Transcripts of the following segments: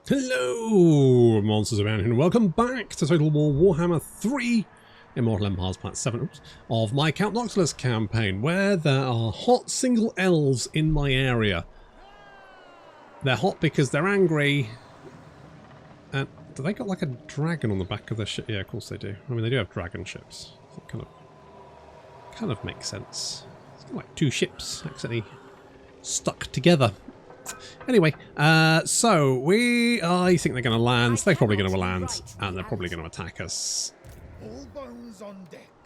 Hello, monsters around here, and welcome back to Total War Warhammer 3 Immortal Empires Part 7 of my Count Noctilus campaign, where there are hot single elves in my area. They're hot because they're angry. And do they got like a dragon on the back of their ship? Yeah, of course they do. I mean, they do have dragon ships. So it kind of makes sense. It's kind of like two ships accidentally stuck together. Anyway, so I think they're going to land. They're probably going to land, and they're probably going to attack us.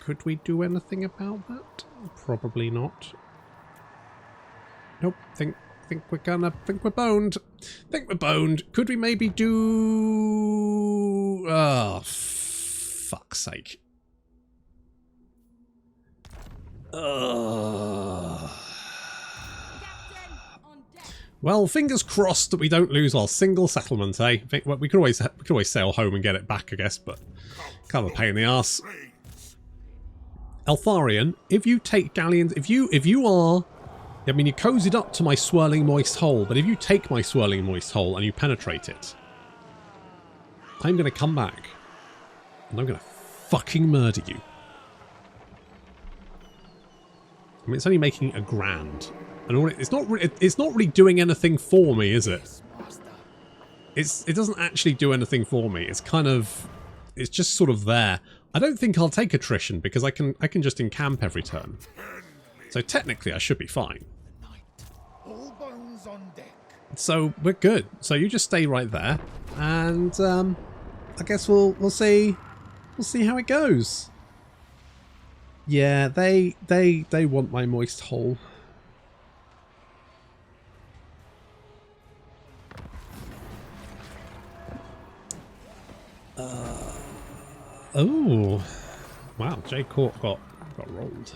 Could we do anything about that? Probably not. Nope. Think we're boned. Think we're boned. Could we maybe do? Oh, fuck's sake. Well, fingers crossed that we don't lose our single settlement, eh? We could always sail home and get it back, I guess, but kind of a pain in the ass. Eltharion, if you take galleons, if you are, I mean, you cozied up to my swirling moist hole, but if you take my swirling moist hole and you penetrate it, I'm going to come back and I'm going to fucking murder you. I mean, it's only making a grand. And it's not really doing anything for me, is it? It doesn't actually do anything for me. It's just sort of there. I don't think I'll take attrition because I can just encamp every turn. So technically I should be fine. So we're good. So you just stay right there, and I guess we'll see how it goes. Yeah, they want my moist hole. Oh, wow! J Corp got rolled.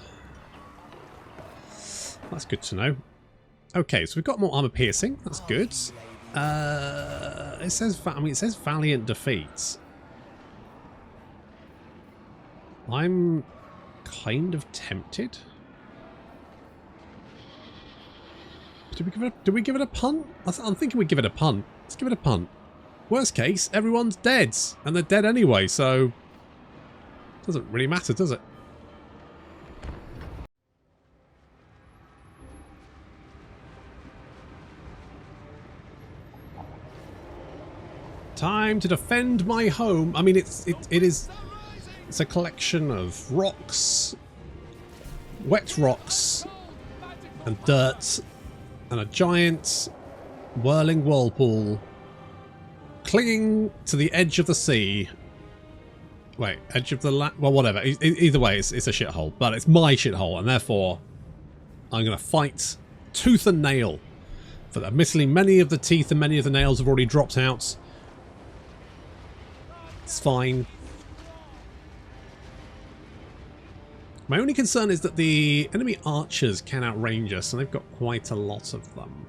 That's good to know. Okay, so we've got more armor piercing. That's good. It says valiant defeats. I'm kind of tempted. Do we give it a punt? I'm thinking we give it a punt. Let's give it a punt. Worst case, everyone's dead, and they're dead anyway, so doesn't really matter, does it? Time to defend my home. I mean, it's a collection of rocks, wet rocks, and dirt, and a giant whirling whirlpool clinging to the edge of the sea. Wait, edge of the land? Well, whatever. Either way, it's a shithole. But it's my shithole, and therefore I'm going to fight tooth and nail. For that. Admittedly, many of the teeth and many of the nails have already dropped out. It's fine. My only concern is that the enemy archers can outrange us, and they've got quite a lot of them.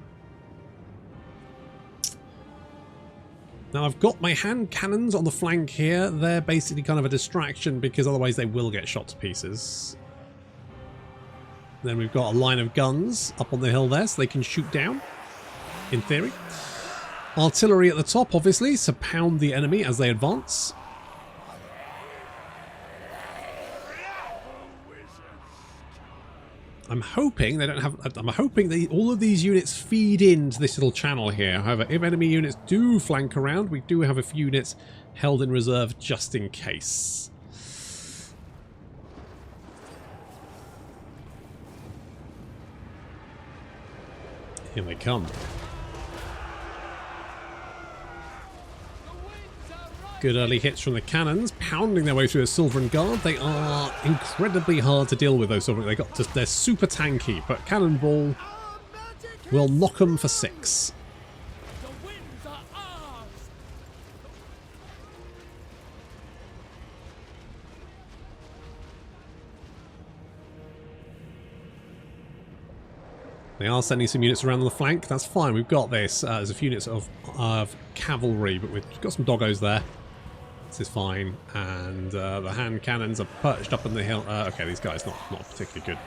Now I've got my hand cannons on the flank here. They're basically kind of a distraction because otherwise they will get shot to pieces. Then we've got a line of guns up on the hill there so they can shoot down, in theory. Artillery at the top, obviously, to pound the enemy as they advance. I'm hoping they don't have. I'm hoping that all of these units feed into this little channel here. However, if enemy units do flank around, we do have a few units held in reserve just in case. Here they come. Good early hits from the cannons, pounding their way through a Silvern Guard. They are incredibly hard to deal with, those Silvern. They're super tanky, but Cannonball will knock them for 6. They are sending some units around on the flank. That's fine. We've got this. There's a few units of cavalry, but we've got some doggos there. This is fine, and the hand cannons are perched up on the hill. Okay, these guys not particularly good.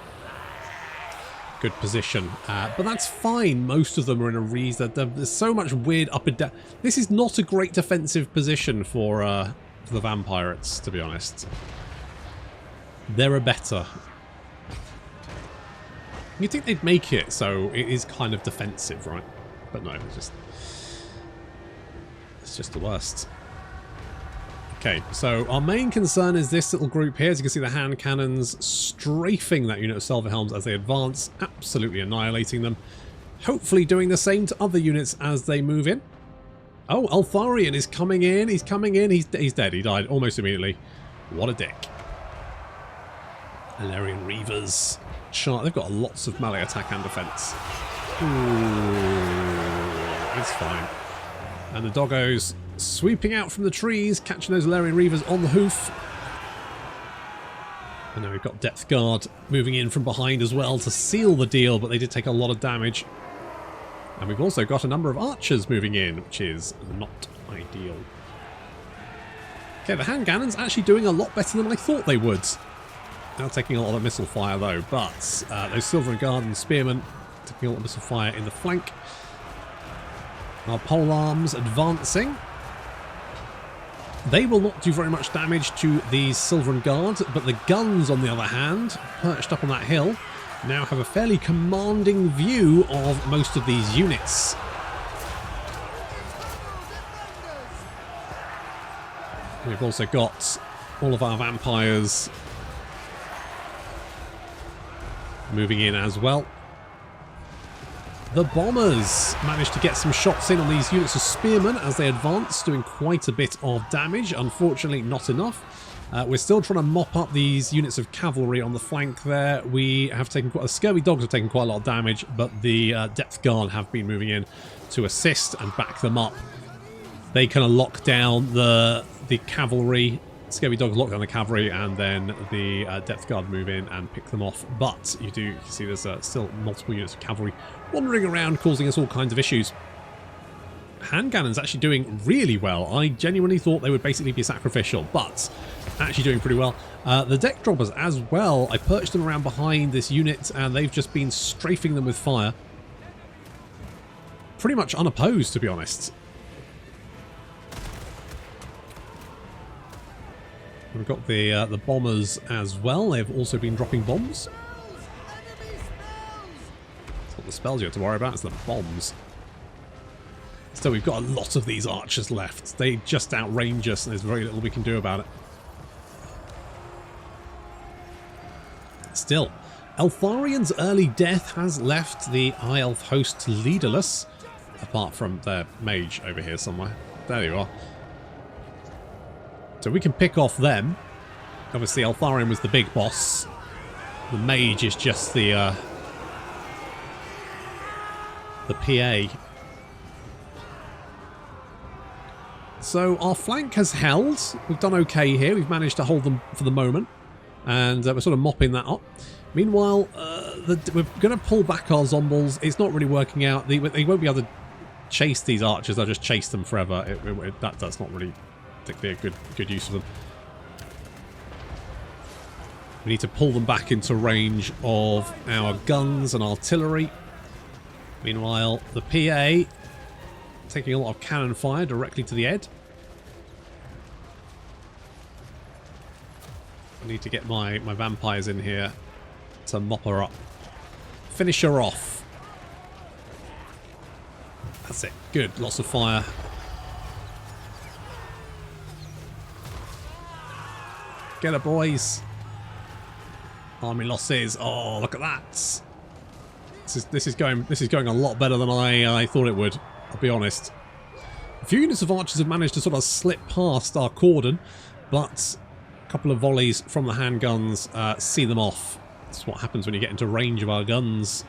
good position. But that's fine. Most of them are in a reason. There's so much weird up and down. This is not a great defensive position for the Vampirates, to be honest. There are better. You'd think they'd make it so it is kind of defensive, right? But no, it's just the worst. Okay, so our main concern is this little group here. As you can see, the hand cannons strafing that unit of Silverhelms as they advance, absolutely annihilating them. Hopefully doing the same to other units as they move in. Oh, Eltharion is coming in. He's coming in. He's dead. He died almost immediately. What a dick. Eltharion Reavers. They've got lots of melee attack and defense. Ooh, it's fine. And the doggos sweeping out from the trees, catching those Eltharion Reavers on the hoof. And now we've got Depth Guard moving in from behind as well to seal the deal, but they did take a lot of damage. And we've also got a number of archers moving in, which is not ideal. Okay, the hand cannons actually doing a lot better than I thought they would. Now taking a lot of missile fire though, but those Silver and Garden Spearmen taking a lot of missile fire in the flank. Our pole arms advancing. They will not do very much damage to the Silver and Guard, but the guns, on the other hand, perched up on that hill, now have a fairly commanding view of most of these units. We've also got all of our vampires moving in as well. The bombers managed to get some shots in on these units of spearmen as they advance, doing quite a bit of damage. Unfortunately, not enough. We're still trying to mop up these units of cavalry on the flank there. We have taken the Scurvy Dogs have taken quite a lot of damage, but the Depth Guard have been moving in to assist and back them up. They kind of lock down the cavalry. Scurvy Dogs lock down the cavalry, and then the Depth Guard move in and pick them off. But you can see there's still multiple units of cavalry wandering around, causing us all kinds of issues. Hand cannons actually doing really well. I genuinely thought they would basically be sacrificial, but actually doing pretty well. The deck droppers as well. I perched them around behind this unit, and they've just been strafing them with fire. Pretty much unopposed, to be honest. We've got the bombers as well. They've also been dropping bombs. It's not the spells you have to worry about, it's the bombs. Still, we've got a lot of these archers left. They just outrange us, and there's very little we can do about it. Still, Eltharion's early death has left the High Elf host leaderless, apart from their mage over here somewhere. There you are. So we can pick off them. Obviously, Eltharion was the big boss. The mage is just the PA. So our flank has held. We've done okay here. We've managed to hold them for the moment. And we're sort of mopping that up. Meanwhile, we're going to pull back our zombies. It's not really working out. They won't be able to chase these archers. They'll just chase them forever. That's not really particularly a good use of them. We need to pull them back into range of our guns and artillery. Meanwhile, the PA taking a lot of cannon fire directly to the head. I need to get my vampires in here to mop her up. Finish her off. That's it. Good. Lots of fire. Get her, boys. Army losses. Oh, look at that. This is going a lot better than I thought it would. I'll be honest. A few units of archers have managed to sort of slip past our cordon, but a couple of volleys from the handguns see them off. That's what happens when you get into range of our guns.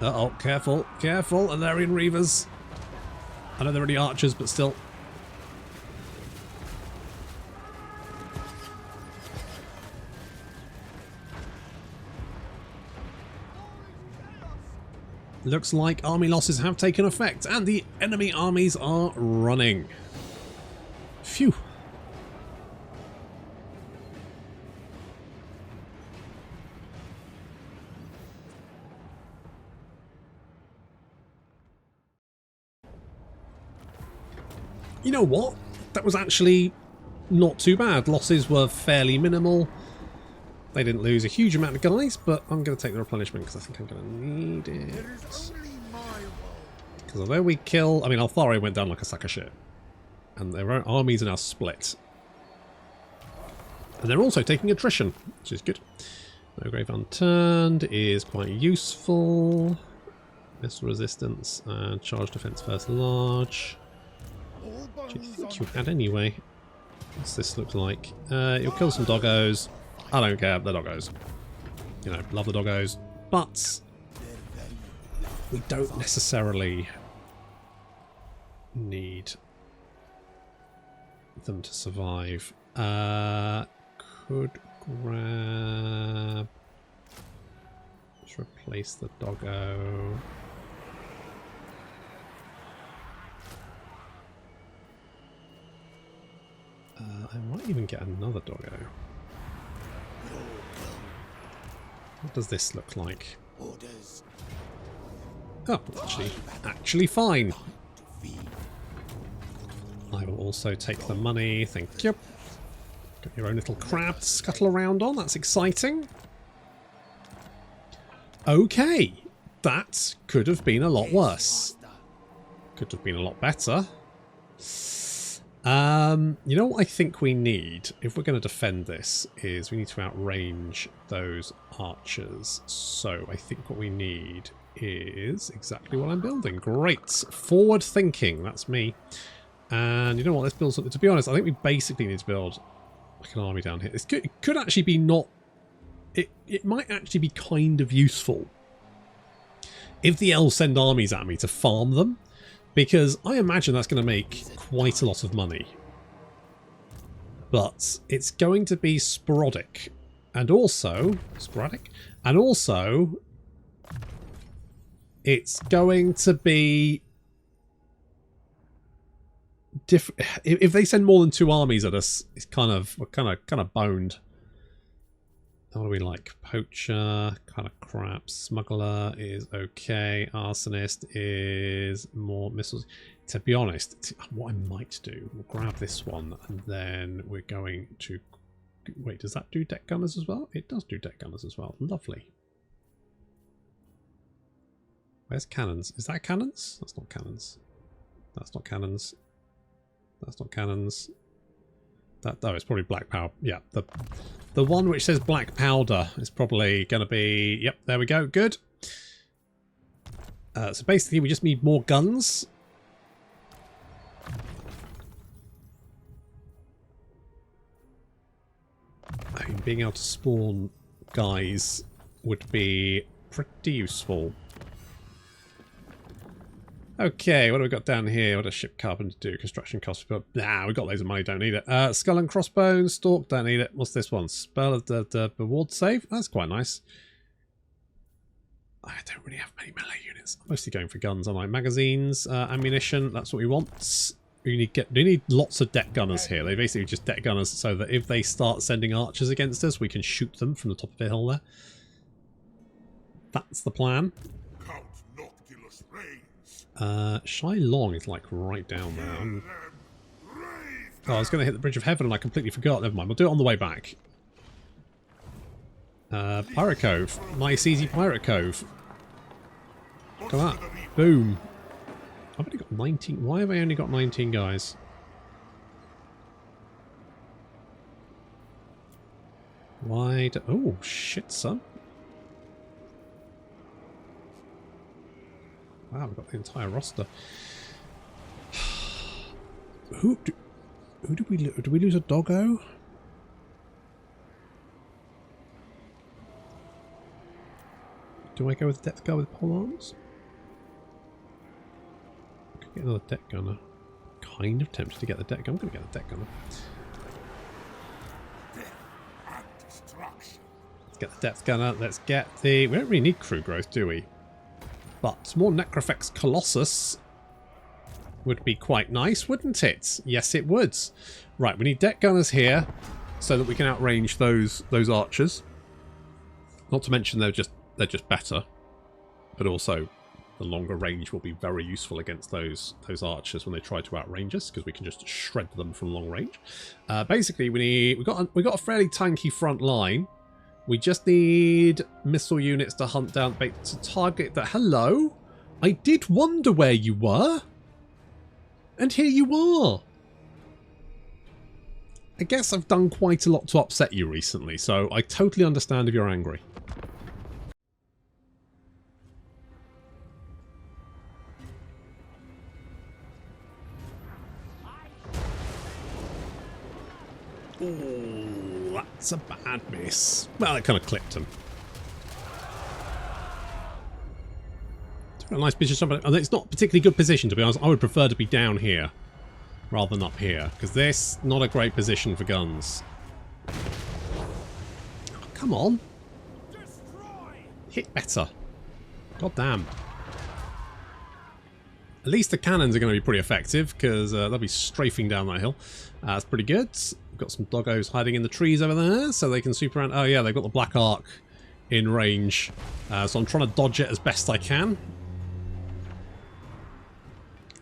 Uh-oh, careful, careful, Eltharion Reavers. I know they're only archers, but still. Looks like army losses have taken effect, and the enemy armies are running. Phew. You know what? That was actually not too bad. Losses were fairly minimal. They didn't lose a huge amount of guys, but I'm going to take the replenishment because I think I'm going to need it. Because although we kill... I mean, Eltharion went down like a sack of shit. And their armies are now split. And they're also taking attrition, which is good. No Grave Unturned is quite useful. Missile resistance and charge defense first large. What do you think you had anyway? What's this look like? You'll kill some doggos. I don't care, the doggos. You know, love the doggos. But we don't necessarily need them to survive. Could grab... Let's replace the doggo. I might even get another doggo. What does this look like? Oh, actually fine. I will also take the money, thank you. Got your own little crab to scuttle around on, that's exciting. Okay, that could have been a lot worse. Could have been a lot better. You know what I think we need, if we're going to defend this, is we need to outrange those archers. So I think what we need is exactly what I'm building. Great. Forward thinking, that's me. And you know what, let's build something. To be honest, I think we basically need to build like an army down here. It could actually be not... It might actually be kind of useful if the elves send armies at me to farm them. Because I imagine that's going to make quite a lot of money. But it's going to be sporadic. And also... Sporadic? And also... It's going to be... If they send more than 2 armies at us, it's we're kind of boned. What do we like? Poacher, kind of crap. Smuggler is okay. Arsonist is more missiles. To be honest, what I might do, we'll grab this one and then we're going to... Wait, does that do deck gunners as well? It does do deck gunners as well. Lovely. Where's cannons? Is that cannons? That's not cannons. That's not cannons. That's not cannons. Oh, it's probably black powder. Yeah, the one which says black powder is probably going to be... Yep, there we go. Good. So basically, we just need more guns. I mean, being able to spawn guys would be pretty useful. Okay, what do we got down here? What does ship carpenter do? Construction costs. Nah, we got loads of money, don't need it. Skull and crossbones, stalk, don't need it. What's this one? Spell of the reward save? That's quite nice. I don't really have many melee units. I'm mostly going for guns, aren't I? Magazines, ammunition, that's what we want. We need lots of deck gunners here. They basically just deck gunners so that if they start sending archers against us, we can shoot them from the top of the hill there. That's the plan. Shai Long is like right down there. Oh, I was going to hit the Bridge of Heaven and I completely forgot. Never mind, we'll do it on the way back. Pirate Cove. Nice easy Pirate Cove. Look at that. Boom. I've only got 19. Why have I only got 19 guys? Why do... Oh, shit, son. Wow, we've got the entire roster. Who did we lose? Did we lose a doggo? Do I go with the depth guy with pole arms? Could get another deck gunner. Kind of tempted to get the deck gunner. I'm going to get the deck gunner. Let's get the depth gunner. Let's get the... We don't really need crew growth, do we? But more Necrofex Colossus would be quite nice, wouldn't it? Yes, it would. Right, we need deck gunners here so that we can outrange those archers. Not to mention they're just better, but also the longer range will be very useful against those archers when they try to outrange us, because we can just shred them from long range. Basically, we got a fairly tanky front line. We just need missile units to hunt down bait to target that. Hello, I did wonder where you were, and here you are. I guess I've done quite a lot to upset you recently, so I totally understand if you're angry. Ooh, that's a bad miss. Well, it kind of clipped him. A nice position, but it's not a particularly good position, to be honest. I would prefer to be down here rather than up here, because this not a great position for guns. Oh, come on. Hit better. God damn. At least the cannons are going to be pretty effective, because they'll be strafing down that hill. That's pretty good. We've got some doggos hiding in the trees over there, so they can sweep around. Oh yeah, they've got the black arc in range. So I'm trying to dodge it as best I can.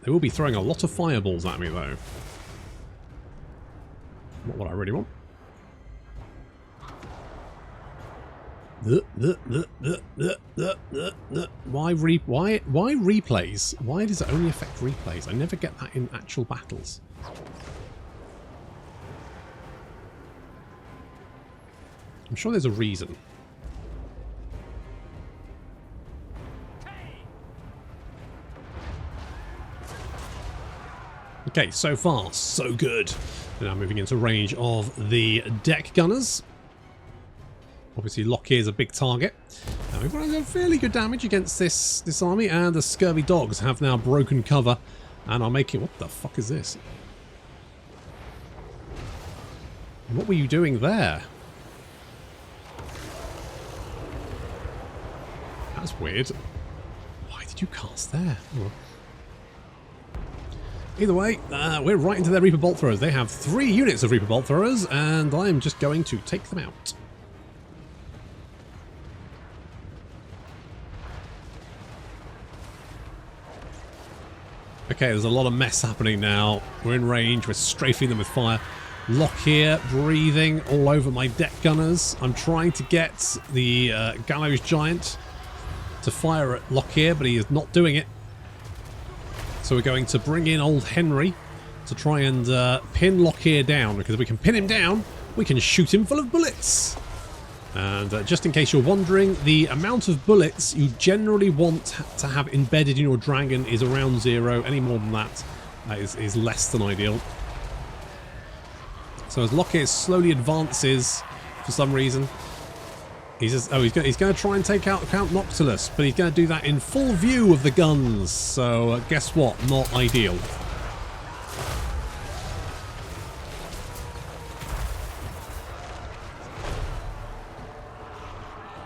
They will be throwing a lot of fireballs at me, though. Not what I really want. Why replays? Why does it only affect replays? I never get that in actual battles. I'm sure there's a reason. Okay, so far, so good. We're now moving into range of the deck gunners. Obviously, Lockyer is a big target. We've got fairly good damage against this army, and the scurvy dogs have now broken cover and are making... What the fuck is this? What were you doing there? That's weird. Why did you cast there? Oh. Either way, we're right into their Reaper Bolt Throwers. They have 3 units of Reaper Bolt Throwers, and I'm just going to take them out. Okay, there's a lot of mess happening now. We're in range, we're strafing them with fire. Lockyer breathing all over my deck gunners. I'm trying to get the Gallows Giant to fire at Lockyer, but he is not doing it. So we're going to bring in old Henry to try and pin Lockyer down, because if we can pin him down, we can shoot him full of bullets. And just in case you're wondering, the amount of bullets you generally want to have embedded in your dragon is around 0. Any more than that is less than ideal. So as Lockyer slowly advances, for some reason, he's going to try and take out Count Noctilus, but he's going to do that in full view of the guns. So guess what? Not ideal.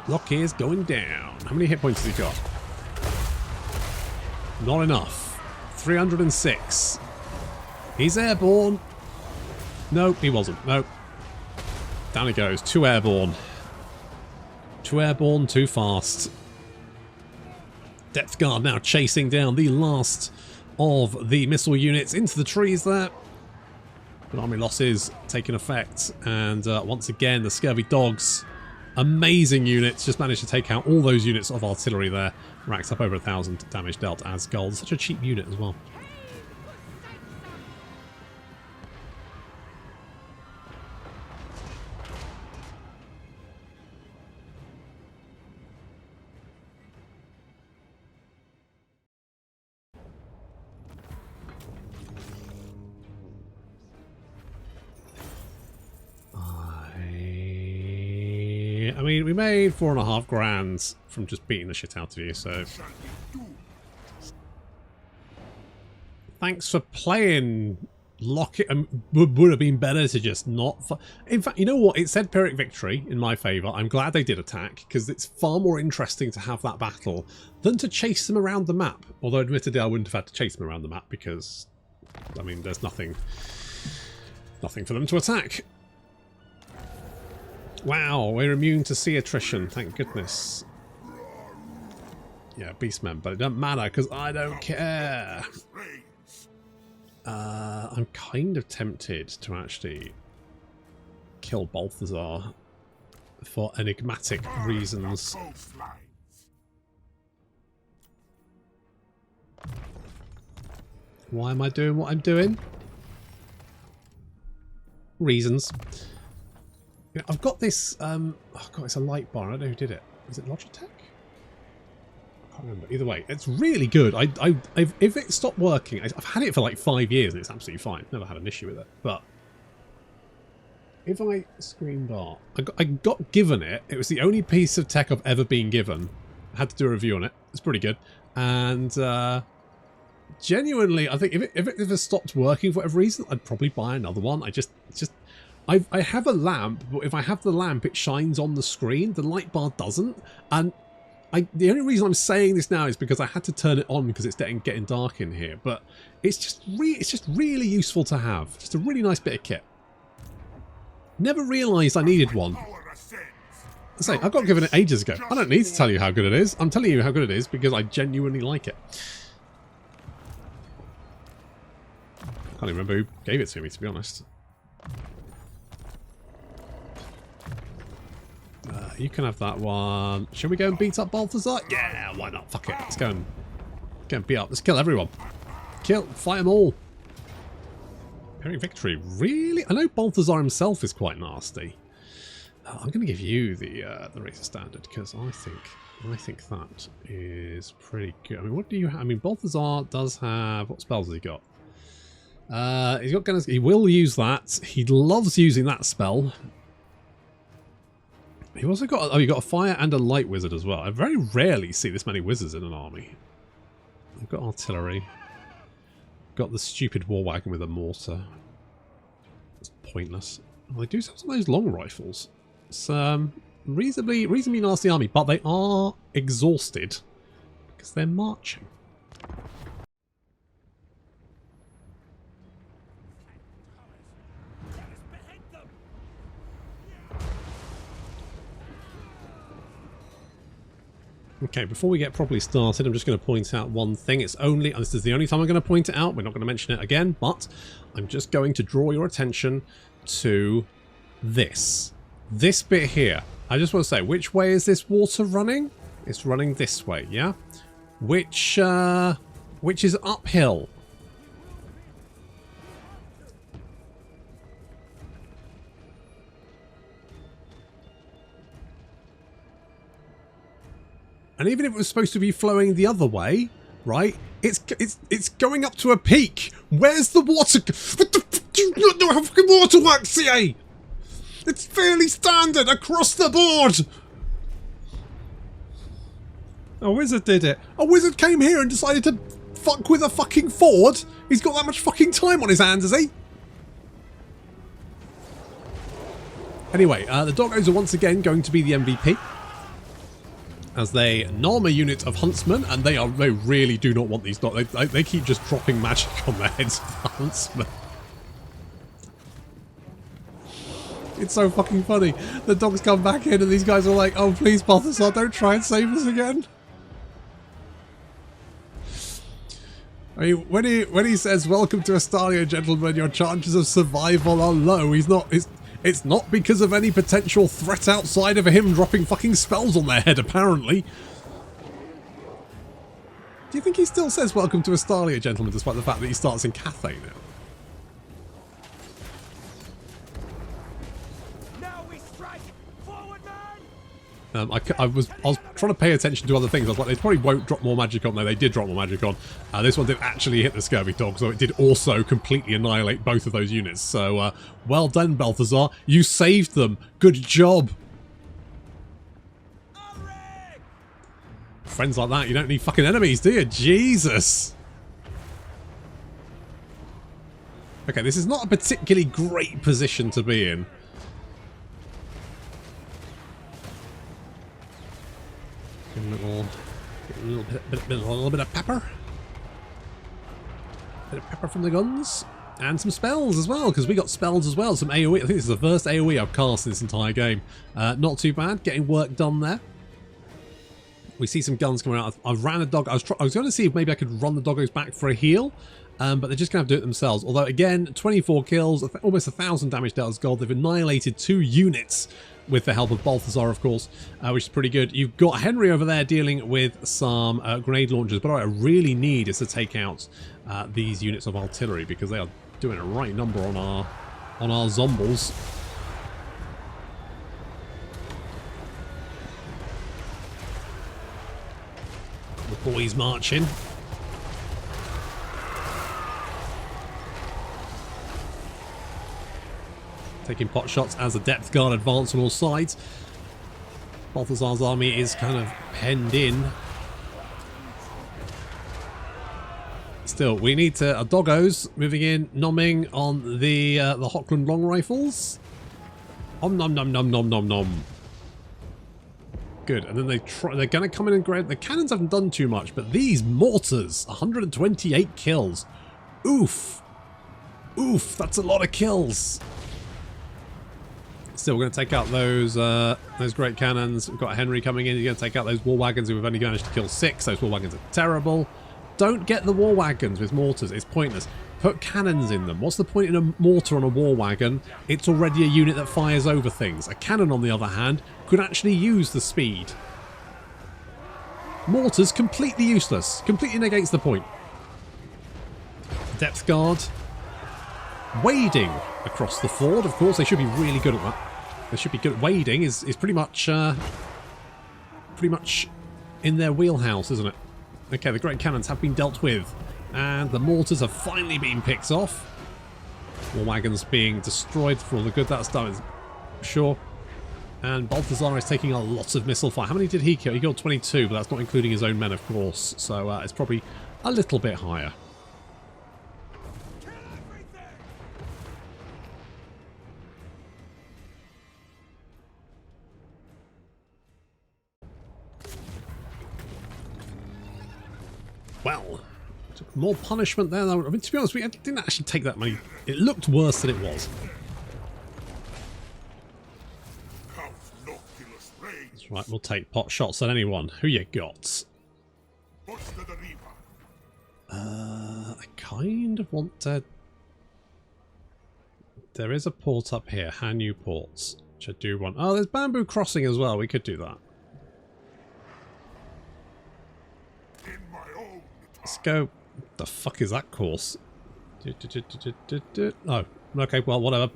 Lockyer's going down. How many hit points has he got? Not enough. 306. He's airborne. Nope, he wasn't. Nope. Down he goes. 2 airborne. 2 airborne, too fast. Depth Guard now chasing down the last of the missile units into the trees there. But army losses taking effect. And once again, the Scurvy Dogs, amazing units, just managed to take out all those units of artillery there. Racks up over 1,000 damage dealt as gold. Such a cheap unit as well. I mean, we made 4.5 grand from just beating the shit out of you, so... Thanks for playing. Lockyer. Would have been better to just not... In fact, you know what? It said Pyrrhic victory in my favour. I'm glad they did attack, because it's far more interesting to have that battle than to chase them around the map. Although, admittedly, I wouldn't have had to chase them around the map, because, I mean, there's nothing for them to attack. Wow, we're immune to sea attrition, thank goodness. Yeah, beastmen, but it doesn't matter because I don't care. I'm kind of tempted to actually kill Balthasar for enigmatic reasons. Why am I doing what I'm doing? Reasons. You know, I've got this, oh god, it's a light bar. I don't know who did it. Is it Logitech? I can't remember. Either way, it's really good. If it stopped working, I've had it for like 5 years and it's absolutely fine. Never had an issue with it. But if I screen bar, I got given it. It was the only piece of tech I've ever been given. I had to do a review on it. It's pretty good. And genuinely, I think if it stopped working for whatever reason, I'd probably buy another one. I have a lamp, but if I have the lamp, it shines on the screen. The light bar doesn't. And the only reason I'm saying this now is because I had to turn it on because it's getting dark in here. But it's just really useful to have. Just a really nice bit of kit. Never realised I needed one. I say, I got given it ages ago. I don't need to tell you how good it is. I'm telling you how good it is because I genuinely like it. I can't even remember who gave it to me, to be honest. You can have that one. Should we go and beat up Balthasar? Yeah, why not? Fuck it. Let's go and beat up. Let's kill everyone. Fight them all. Pyrrhic victory. Really? I know Balthasar himself is quite nasty. I'm going to give you the Razor Standard because I think that is pretty good. I mean, what do you have? I mean, Balthasar does have... What spells has he got? He's got Gunners. He will use that. He loves using that spell. He also got... Oh, you got a fire and a light wizard as well. I very rarely see this many wizards in an army. I've got artillery. Got the stupid war wagon with a mortar. It's pointless. Well, they do have some of those long rifles. It's reasonably nasty army, but they are exhausted because they're marching. Okay, before we get properly started, I'm just going to point out one thing. It's only, and this is the only time I'm going to point it out. We're not going to mention it again, but I'm just going to draw your attention to this. This bit here. I just want to say, which way is this water running? It's running this way, yeah? Which is uphill. And even if it was supposed to be flowing the other way, right? It's going up to a peak. Where's the water? What the fuck? Do you not know how fucking water works, CA? It's fairly standard across the board. A wizard did it. A wizard came here and decided to fuck with a fucking ford. He's got that much fucking time on his hands, has he? Anyway, the doggos are once again going to be the MVP. As they norm a unit of huntsmen, and they really do not want these dogs. They keep just dropping magic on their heads of the huntsmen. It's so fucking funny. The dogs come back in and these guys are like, oh please Balthasar, don't try and save us again. I mean, when he says, welcome to Eltharion, gentlemen, your chances of survival are low, it's not because of any potential threat outside of him dropping fucking spells on their head, apparently. Do you think he still says welcome to Eltharion, gentlemen, despite the fact that he starts in Cathay now? I was trying to pay attention to other things. I was like, they probably won't drop more magic on there. They did drop more magic on. This one did actually hit the Scurvy Dog, so it did also completely annihilate both of those units. So, well done, Balthasar. You saved them. Good job. Friends like that, you don't need fucking enemies, do you? Jesus. Okay, this is not a particularly great position to be in. A little bit of pepper. Bit of pepper from the guns. And some spells as well, because we got spells as well. Some AoE. I think this is the first AoE I've cast in this entire game. Not too bad. Getting work done there. We see some guns coming out. I've ran a dog. I was going to see if maybe I could run the doggos back for a heal, but they're just going to have to do it themselves. Although, again, 24 kills, almost 1,000 damage dealt as gold. They've annihilated 2 units with the help of Balthasar, of course, which is pretty good. You've got Henry over there dealing with some grenade launchers. But what I really need is to take out these units of artillery, because they are doing a right number on our zombies. The boys marching. Taking pot shots as the depth guard advance on all sides. Balthasar's army is kind of penned in. Still, we need to... doggos moving in, nomming on the Hochland long rifles. Om nom nom nom nom nom nom. Good, and then they're going to come in and grab... The cannons haven't done too much, but these mortars, 128 kills. Oof. Oof, that's a lot of kills. Still, we're going to take out those great cannons. We've got Henry coming in. He's going to take out those war wagons. We've only managed to kill 6. Those war wagons are terrible. Don't get the war wagons with mortars. It's pointless. Put cannons in them. What's the point in a mortar on a war wagon? It's already a unit that fires over things. A cannon, on the other hand, could actually use the speed. Mortars, completely useless. Completely negates the point. Depth guard. Wading across the ford, of course. They should be really good at that. They should be good. Wading is pretty much in their wheelhouse, isn't it? Okay, the great cannons have been dealt with. And the mortars have finally been picked off. War wagons being destroyed for all the good that's done, sure. And Balthasar is taking a lot of missile fire. How many did he kill? He killed 22, but that's not including his own men, of course. So it's probably a little bit higher. Well, took more punishment there, though. I mean, to be honest, we didn't actually take that many. It looked worse than it was. That's right, we'll take pot shots at anyone. Who you got? I kind of want to... There is a port up here, Hanyu ports, which I do want. Oh, there's Bamboo Crossing as well. We could do that. Let's go. The fuck is that course? Oh, okay, well, whatever.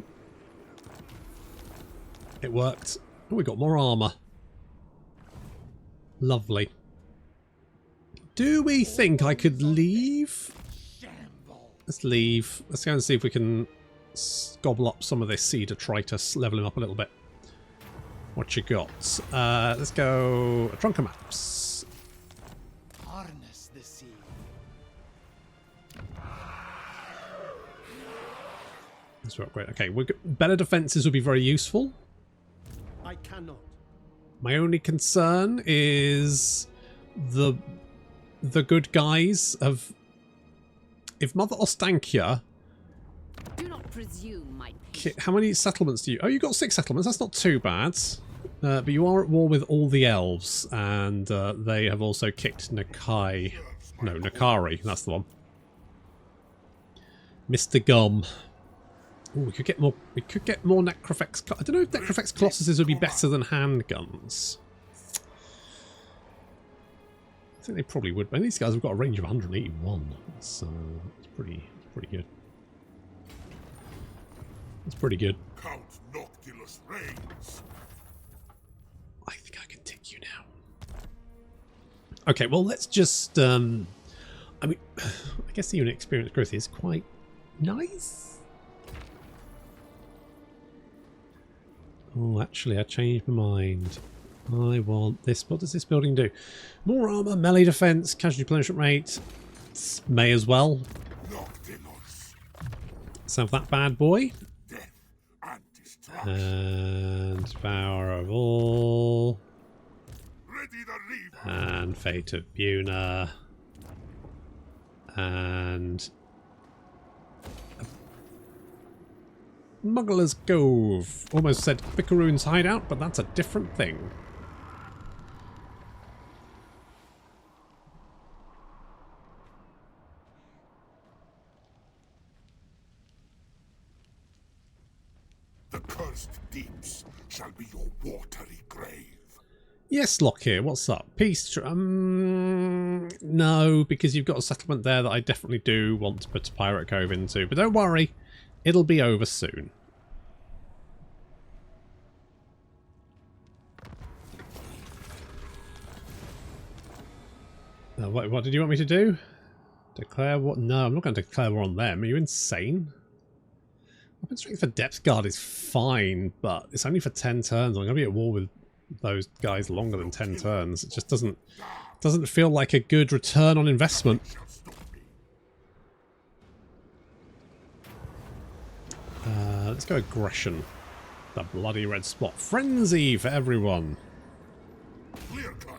It worked. Oh, we got more armour. Lovely. Do we think I could leave? Let's leave. Let's go and see if we can gobble up some of this sea detritus, level him up a little bit. What you got? Let's go. A trunk of maps. Harness the sea. That's right, great. Okay, better defences would be very useful. I cannot. My only concern is the good guys of... If Mother Ostankia... Do not presume, my... How many settlements do you... Oh, you got 6 settlements. That's not too bad. But you are at war with all the elves, and they have also kicked Nakai. No, Nakari. That's the one. Mr. Gum. Ooh, we could get more. We could get more Necrofex. I don't know if Necrofex Colossuses would be better than handguns. I think they probably would. But these guys have got a range of 181, so it's pretty good. It's pretty good. Count Noctilus reigns. I think I can take you now. Okay, well let's just. I mean, I guess the unit experience growth is quite nice. Oh, actually, I changed my mind. I want this. What does this building do? More armor, melee defense, casualty replenishment rate. May as well. Noctilus. Let's have that bad boy. Death and destruction. And Power of All. Ready the reaver. And Fate of Buna. And Smuggler's Cove. Almost said Picaroon's hideout, but that's a different thing. first deeps shall be your watery grave. Yes, Lockyer, what's up? Peace. No, because you've got a settlement there that I definitely do want to put a pirate cove into. But don't worry, it'll be over soon. What did you want me to do? Declare what? No, I'm not going to declare war on them. Are you insane? Weapon strength for depth guard is fine, but it's only for 10 turns. I'm going to be at war with those guys longer than 10 turns. It just doesn't feel like a good return on investment. Let's go aggression. The bloody red spot. Frenzy for everyone. Clear cut.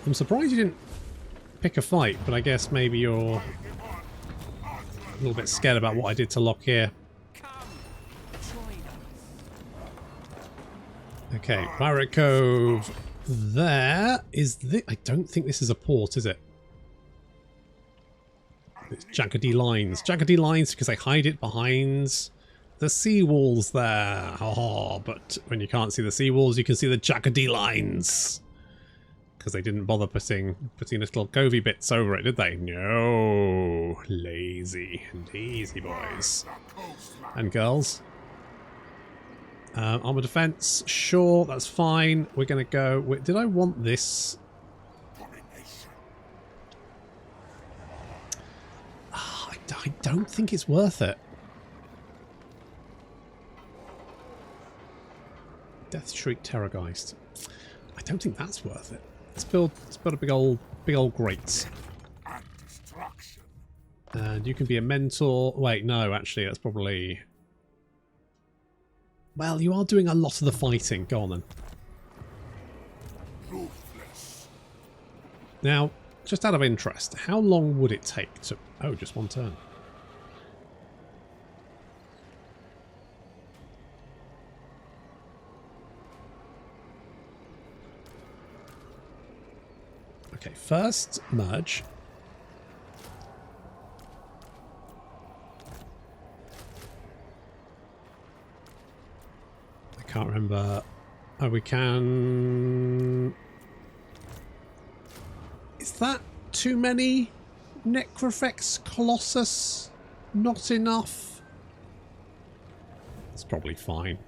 I'm surprised you didn't pick a fight, but I guess maybe you're a little bit scared about what I did to Lockyer. Okay, Pirate Cove there. Is this? I don't think this is a port, is it? It's jaggedy lines. Jaggedy lines because they hide it behind the seawalls there. Oh, but when you can't see the seawalls, you can see the jaggedy lines. Because they didn't bother putting little covey bits over it, did they? No. Lazy and easy boys. And girls. Armor defense, sure, that's fine. We're going to go... Wait, did I want this? Oh, I don't think it's worth it. Death Shriek Terrorgeist. I don't think that's worth it. Let's build a big old grates. And you can be a mentor. Wait, no, actually, that's probably... Well, you are doing a lot of the fighting. Go on then. Ruthless. Now, just out of interest, how long would it take to... Oh, just one turn. Okay, first merge. I can't remember. Oh, we can... Is that too many? Necrofex Colossus? Not enough? It's probably fine.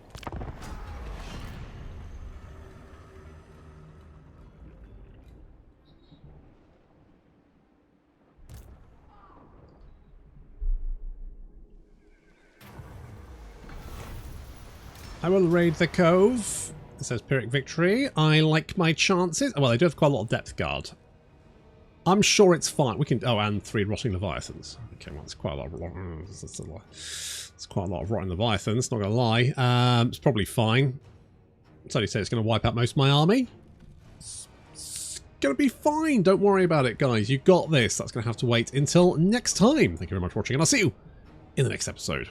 I will raid the Cove. It says Pyrrhic Victory. I like my chances. Well, they do have quite a lot of depth guard. I'm sure it's fine. We can... Oh, and 3 Rotting Leviathans. Okay, well, it's quite a lot of... It's quite a lot of Rotting Leviathans, not going to lie. It's probably fine. It's only say it's going to wipe out most of my army. It's going to be fine. Don't worry about it, guys. You got this. That's going to have to wait until next time. Thank you very much for watching, and I'll see you in the next episode.